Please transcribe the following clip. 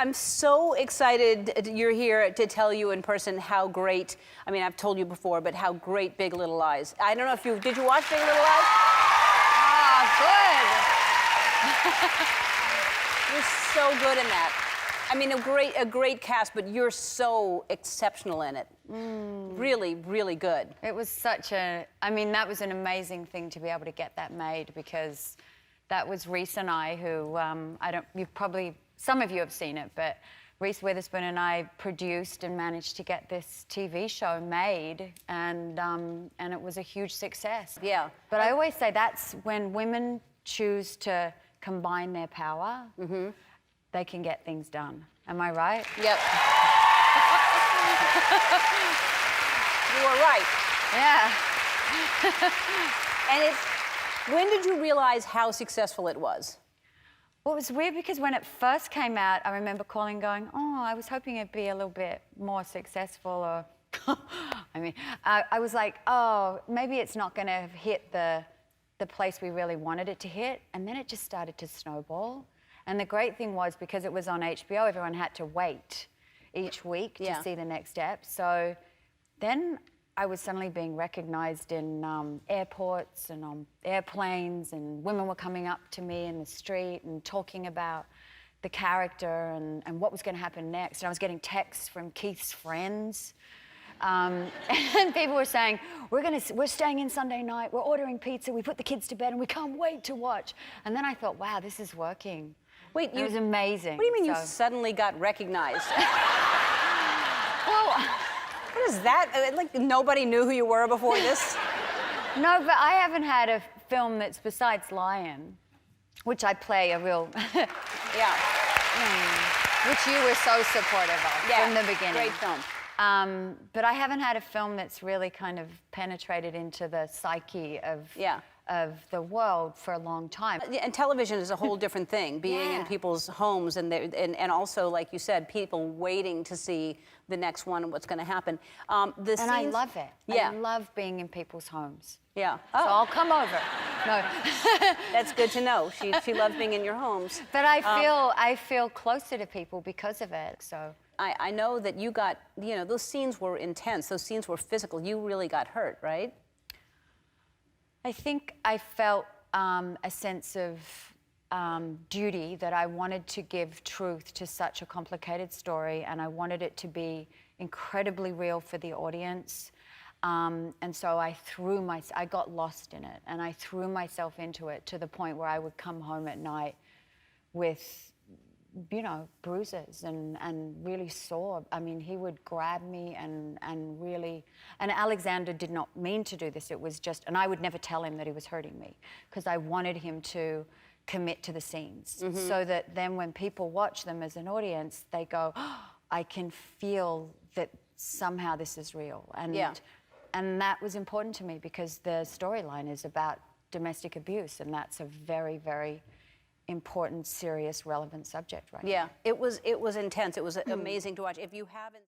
I'm so excited you're here to tell you in person how great, I mean, I've told you before, but how great Big Little Lies. I don't know if did you watch Big Little Lies? Ah, You're so good in that. I mean, a great cast, but you're so exceptional in it. Really, really good. good. It was such a, I mean, that was an amazing thing to be able to get that made, because that was Reese and I who, you've probably, some of you have seen it, but Reese Witherspoon and I produced and managed to get this TV show made, and it was a huge success. Yeah. But I always say that's when women choose to combine their power, they can get things done. Am I right? Yep. You are right. Yeah. And when did you realize how successful it was? Well, it was weird because when it first came out, I remember calling going, oh, I was hoping it'd be a little bit more successful, or, I mean, I was like, oh, maybe it's not going to hit the place we really wanted it to hit. And then it just started to snowball. And the great thing was, because it was on HBO, everyone had to wait each week to see the next step. So then I was suddenly being recognized in airports and on airplanes, and women were coming up to me in the street and talking about the character and what was going to happen next. And I was getting texts from Keith's friends. And people were saying, we're staying in Sunday night, we're ordering pizza, we put the kids to bed, and we can't wait to watch. And then I thought, wow, this is working. Wait, it was amazing. What do you mean you suddenly got recognized? Well, what is that? Like nobody knew who you were before this? No, but I haven't had a film that's besides Lion, which I play a real... Yeah. Which you were so supportive of from the beginning. Great film. But I haven't had a film that's really kind of penetrated into the psyche of the world for a long time. And television is a whole different thing, being in people's homes and also, like you said, people waiting to see the next one and what's going to happen. I love it. Yeah. I love being in people's homes. Yeah. So I'll come over. No. That's good to know. She loves being in your homes. But I feel closer to people because of it, so. I know that you got, those scenes were intense. Those scenes were physical. You really got hurt, right? I think I felt a sense of duty, that I wanted to give truth to such a complicated story, and I wanted it to be incredibly real for the audience. And so I got lost in it, and I threw myself into it to the point where I would come home at night with, bruises and really sore. I mean, he would grab me and really, and Alexander did not mean to do this. It was just, and I would never tell him that he was hurting me, because I wanted him to commit to the scenes, so that then when people watch them as an audience, they go, oh, I can feel that somehow this is real. And that was important to me, because the storyline is about domestic abuse, and that's a very, very important, serious, relevant subject right now. Yeah, it was intense. It was amazing to watch. If you haven't